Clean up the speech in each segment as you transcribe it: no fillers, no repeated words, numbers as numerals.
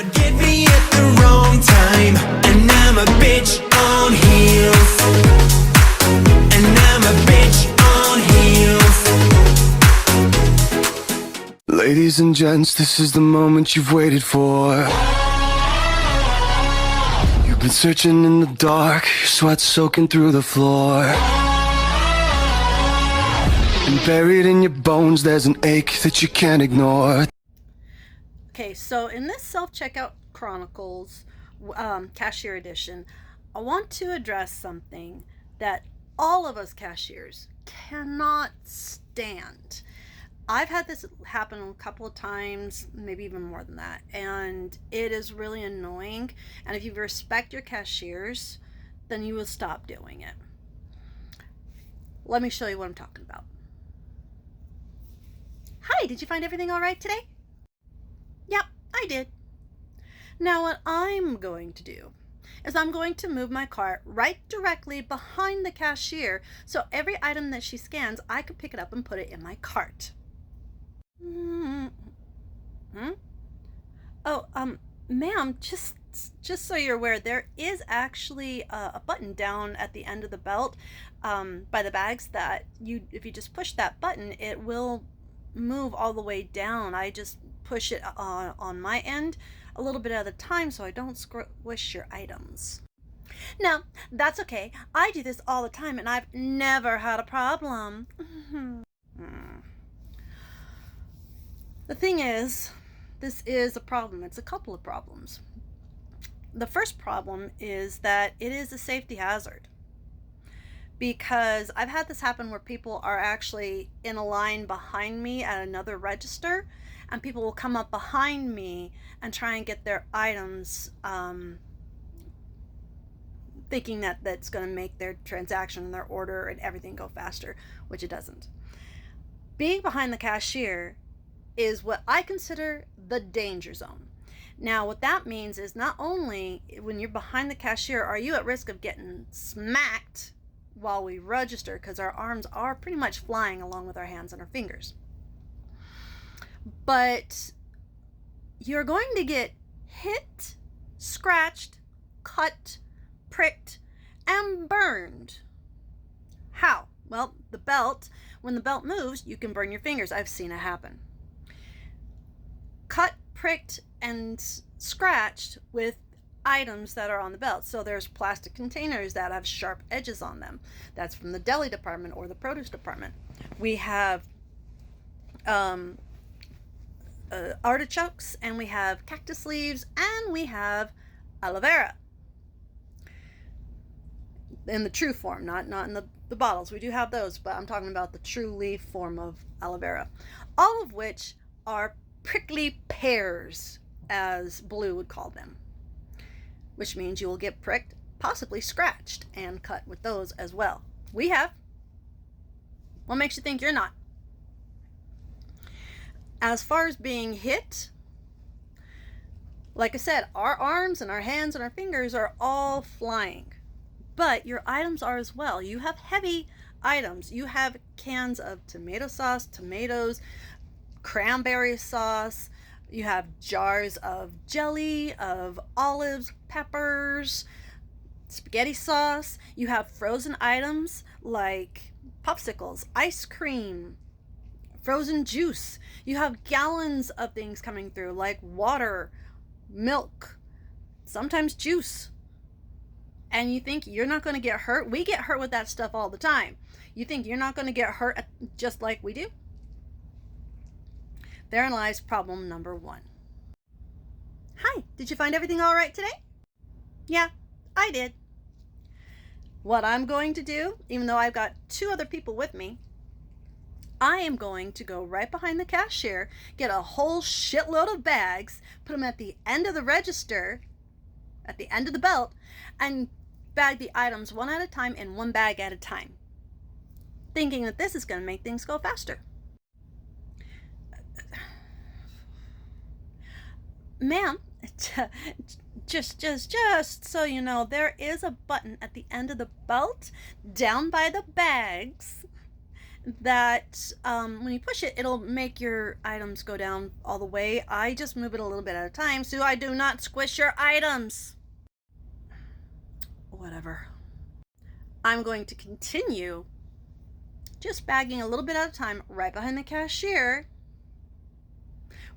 get me at the wrong time, and I'm a bitch on heels. And I'm a bitch on heels. Ladies and gents, this is the moment you've waited for. You've been searching in the dark, your sweat soaking through the floor. And buried in your bones, there's an ache that you can't ignore. Okay, so in this self-checkout Chronicles Cashier edition, I want to address something that all of us cashiers cannot stand. I've had this happen a couple of times, maybe even more than that, and it is really annoying. And if you respect your cashiers, then you will stop doing it. Let me show you what I'm talking about. Hi, did you find everything all right today? Yep, I did. Now what I'm going to do is I'm going to move my cart right directly behind the cashier, so every item that she scans, I can pick it up and put it in my cart. Oh, ma'am, just so you're aware, there is actually a button down at the end of the belt by the bags that if you just push that button, it will move all the way down. I just push it on my end a little bit at a time so I don't squish your items. Now, that's okay. I do this all the time and I've never had a problem. The thing is, this is a problem. It's a couple of problems. The first problem is that it is a safety hazard, because I've had this happen where people are actually in a line behind me at another register, and people will come up behind me and try and get their items, thinking that that's going to make their transaction and their order and everything go faster, which it doesn't. Being behind the cashier is what I consider the danger zone. Now, what that means is not only when you're behind the cashier are you at risk of getting smacked while we register, because our arms are pretty much flying along with our hands and our fingers, but you're going to get hit, scratched, cut, pricked, and burned. How? Well, the belt, when the belt moves, you can burn your fingers. I've seen it happen. Cut, pricked, and scratched with items that are on the belt. So there's plastic containers that have sharp edges on them. That's from the deli department or the produce department. We have artichokes, and we have cactus leaves, and we have aloe vera in the true form, not in the bottles. We do have those, but I'm talking about the true leaf form of aloe vera, all of which are prickly pears, as Blue would call them, which means you will get pricked, possibly scratched, and cut with those as well. We have. What makes you think you're not? As far as being hit, like I said, our arms and our hands and our fingers are all flying, but your items are as well. You have heavy items. You have cans of tomato sauce, tomatoes, cranberry sauce. You have jars of jelly, of olives, peppers, spaghetti sauce. You have frozen items like popsicles, ice cream, frozen juice. You have gallons of things coming through like water, milk, sometimes juice. And you think you're not going to get hurt? We get hurt with that stuff all the time. You think you're not going to get hurt just like we do? Therein lies problem number one. Hi, did you find everything all right today? Yeah, I did. What I'm going to do, even though I've got two other people with me, I am going to go right behind the cashier, get a whole shitload of bags, put them at the end of the register, at the end of the belt, and bag the items one at a time in one bag at a time, thinking that this is going to make things go faster. Ma'am, just so you know, there is a button at the end of the belt down by the bags that when you push it, it'll make your items go down all the way. I just move it a little bit at a time so I do not squish your items. Whatever. I'm going to continue just bagging a little bit at a time right behind the cashier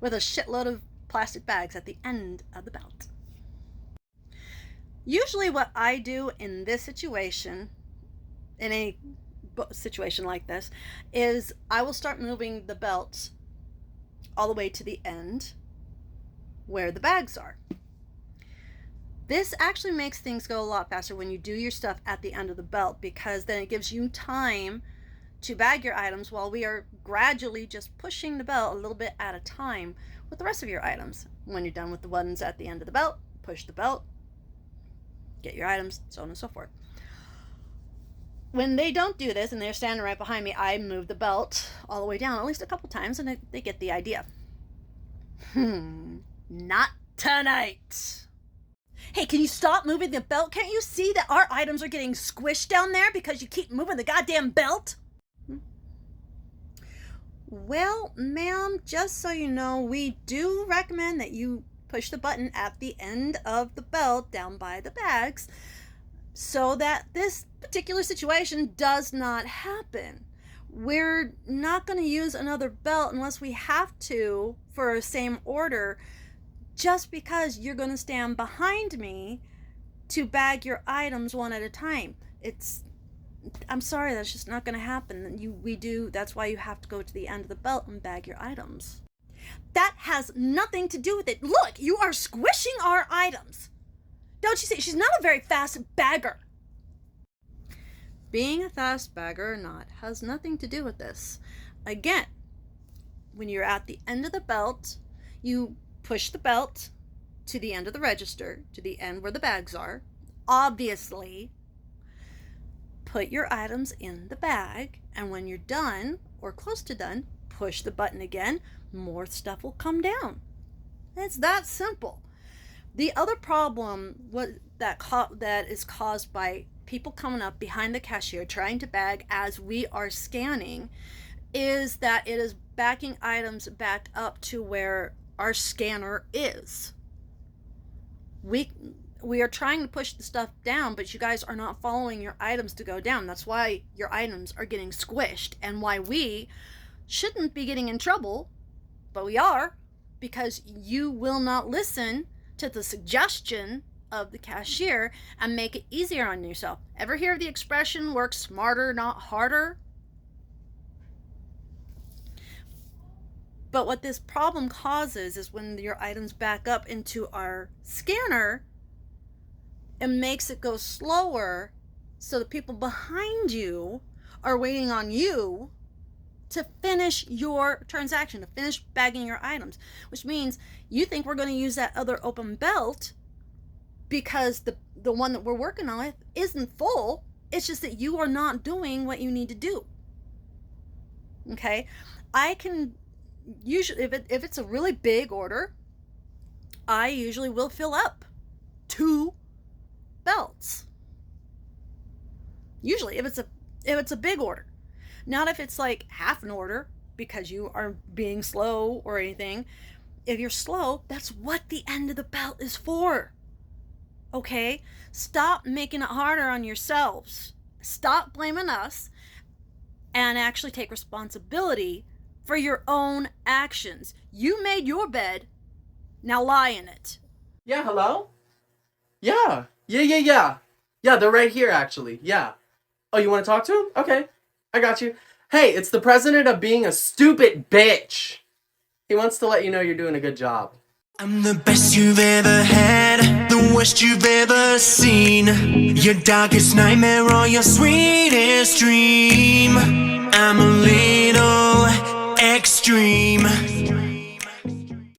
with a shitload of plastic bags at the end of the belt. Usually what I do in this situation, in a situation like this, is I will start moving the belt all the way to the end where the bags are. This actually makes things go a lot faster when you do your stuff at the end of the belt, because then it gives you time to bag your items while we are gradually just pushing the belt a little bit at a time with the rest of your items. When you're done with the ones at the end of the belt, push the belt, get your items, so on and so forth. When they don't do this and they're standing right behind me, I move the belt all the way down at least a couple times and they get the idea. Not tonight. Hey, can you stop moving the belt? Can't you see that our items are getting squished down there because you keep moving the goddamn belt? Well, ma'am, just so you know, we do recommend that you push the button at the end of the belt down by the bags so that this particular situation does not happen. We're not going to use another belt unless we have to for a same order, just because you're going to stand behind me to bag your items one at a time. I'm sorry, that's just not going to happen. That's why you have to go to the end of the belt and bag your items. That has nothing to do with it. Look, you are squishing our items. Don't you see? She's not a very fast bagger. Being a fast bagger or not has nothing to do with this. Again, when you're at the end of the belt, you push the belt to the end of the register, to the end where the bags are. Obviously, put your items in the bag, and when you're done or close to done, push the button again. More stuff will come down. It's that simple. The other problem that is caused by people coming up behind the cashier trying to bag as we are scanning is that it is backing items back up to where our scanner is. We are trying to push the stuff down, but you guys are not following your items to go down. That's why your items are getting squished, and why we shouldn't be getting in trouble, but we are, because you will not listen to the suggestion of the cashier and make it easier on yourself. Ever hear the expression, work smarter, not harder? But what this problem causes is when your items back up into our scanner, it makes it go slower, so the people behind you are waiting on you to finish your transaction, to finish bagging your items, which means you think we're going to use that other open belt because the one that we're working on with isn't full. It's just that you are not doing what you need to do. Okay? I can usually, if it's a really big order, I usually will fill up 2 belts. Usually, if it's a big order. Not if it's like half an order because you are being slow or anything. If you're slow, that's what the end of the belt is for. Okay? Stop making it harder on yourselves. Stop blaming us and actually take responsibility for your own actions. You made your bed. Now lie in it. Yeah, hello? Yeah. Yeah, they're right here, actually. Yeah. Oh, you want to talk to him? Okay. I got you. Hey, it's the president of being a stupid bitch. He wants to let you know you're doing a good job. I'm the best you've ever had, the worst you've ever seen, your darkest nightmare or your sweetest dream. I'm a